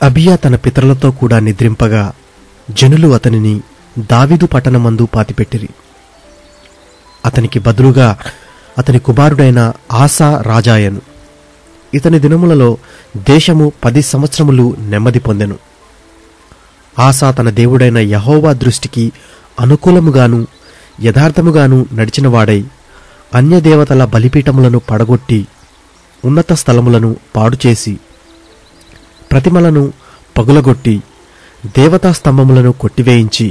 అబియా తన పితరులతో కూడా నిద్రింపగా జనులు అతనిని దావీదు పట్టణమందు పాతిపెట్టిరి. అతనికి బదులుగా అతని కుమారుడైన ఆసా రాజాయను. ఇతని దినములలో దేశము 10 సంవత్సరములు నెమ్మది పొందెను. ఆసా తన దేవుడైన యెహోవా దృష్టికి అనుకూలముగాను యథార్థముగాను నడిచినవాడై అన్యదేవతల బలిపీఠములను పడగొట్టి ఉన్నత స్థలములను పాడుచేసి ప్రతిమలను పగులగొట్టి దేవతా స్తంభములను కొట్టివేయించి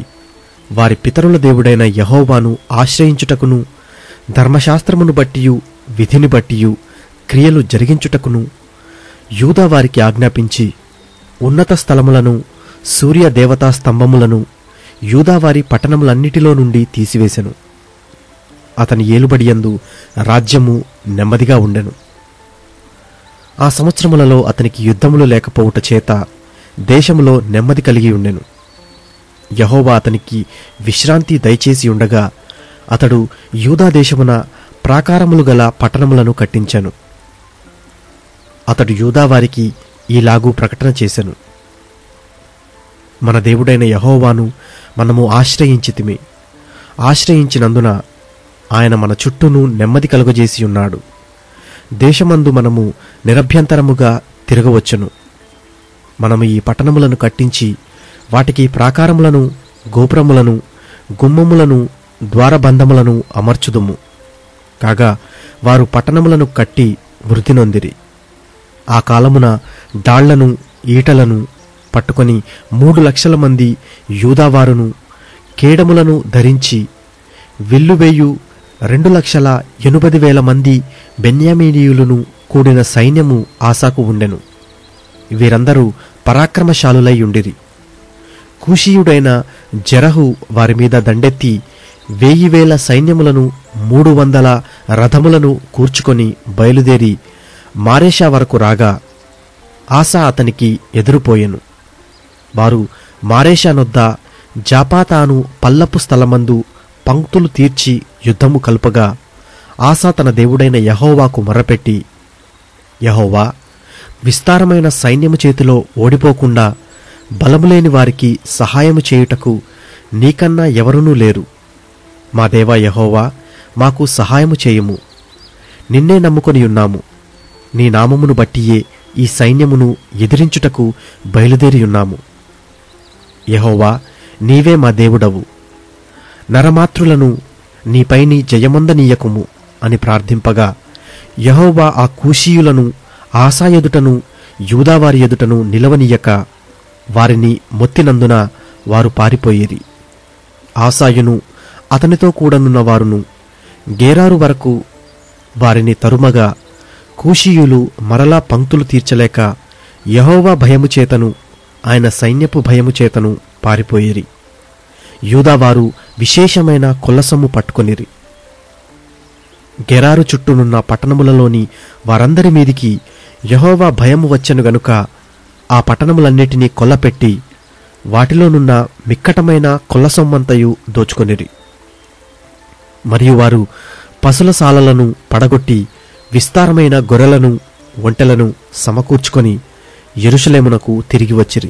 వారి పితరుల దేవుడైన యెహోవాను ఆశ్రయించుటకును ధర్మశాస్త్రమును బట్టియు విధిని బట్టియు క్రియలు జరిగించుటకును యూదా వారికి ఆజ్ఞాపించి ఉన్నత స్థలములను సూర్య దేవతా స్తంభములను యూదావారి పట్టణములన్నిటిలో నుండి తీసివేశెను. అతని ఏలుబడియందు రాజ్యము నెమ్మదిగా ఉండెను. ఆ సంవత్సరములలో అతనికి యుద్ధములు లేకపోవుట చేత దేశములో నెమ్మది కలిగి ఉండెను. యెహోవా అతనికి విశ్రాంతి దయచేసి ఉండగా అతడు యూదా దేశమున ప్రాకారములు గల పట్టణములను కట్టించెను. అతడు యూదావారికి ఈలాగూ ప్రకటన చేసెను: మన దేవుడైన యెహోవాను మనము ఆశ్రయించితిమి. ఆశ్రయించినందున ఆయన మన చుట్టూను నెమ్మది కలుగజేసి ఉన్నాడు. దేశమందు మనము నిరభ్యంతరముగా తిరగవచ్చును. మనము ఈ పట్టణములను కట్టించి వాటికి ప్రాకారములను, గోపురములను, గుమ్మములను, ద్వారబంధములను అమర్చుదుము. కాగా వారు పట్టణములను కట్టి వృద్ధి నొందిరి. ఆ కాలమున డాళ్లను, ఈటలను పట్టుకొని 3 లక్షల మంది యూదావారును కేడములను ధరించి విల్లువేయు 2,80,000 మంది బెన్యామీనీయులను కూడిన సైన్యము ఆసాకు ఉండెను. వీరందరూ పరాక్రమశాలులై ఉండిరి. కూషీయుడైన జెరహు వారి మీద దండెత్తి 1,000 సైన్యములను 300 రథములను కూర్చుకొని బయలుదేరి మారేషా వరకు రాగా ఆసా అతనికి ఎదురుపోయెను. వారు మారేషా నొద్ద జాపాతాను పల్లపు స్థలమందు పంక్తులు తీర్చి యుద్ధము కలుపగా ఆసా తన దేవుడైన యెహోవాకు మొర్రపెట్టి, యెహోవా, విస్తారమైన సైన్యము చేతిలో ఓడిపోకుండా బలములేని వారికి సహాయము చేయుటకు నీకన్నా ఎవరునూ లేరు. మా దేవా యెహోవా, మాకు సహాయము చేయుము. నిన్నే నమ్ముకొని ఉన్నాము. నీ నామమును బట్టియే ఈ సైన్యమును ఎదిరించుటకు బయలుదేరియున్నాము. యెహోవా, నీవే మా దేవుడవు. నరమాతృలను నీపైని జయమొందనీయకుము అని ప్రార్థింపగా యెహోవా ఆ కూషీయులను ఆసా ఎదుటను యూదావారి ఎదుటను నిలవనీయక వారిని మొత్తినందున వారు పారిపోయేరి. ఆసాయును అతనితో కూడనున్న వారును గేరారు వరకు వారిని తరుమగా కూషీయులు మరలా పంక్తులు తీర్చలేక యెహోవా భయము చేతను ఆయన సైన్యపు భయము చేతను పారిపోయేరి. యూదావారు విశేషమైన కొల్లసొమ్ము పట్టుకొనిరి. గెరారు చుట్టూనున్న పట్టణములలోని వారందరి మీదికి యెహోవా భయము వచ్చెను గనుక ఆ పట్టణములన్నిటినీ కొల్లపెట్టి వాటిలోనున్న మిక్కటమైన కొల్లసొమ్మంతయు దోచుకొనిరి. మరియు వారు పశులశాలలను పడగొట్టి విస్తారమైన గొర్రెలను, ఒంటెలను సమకూర్చుకొని యెరూషలేమునకు తిరిగి వచ్చిరి.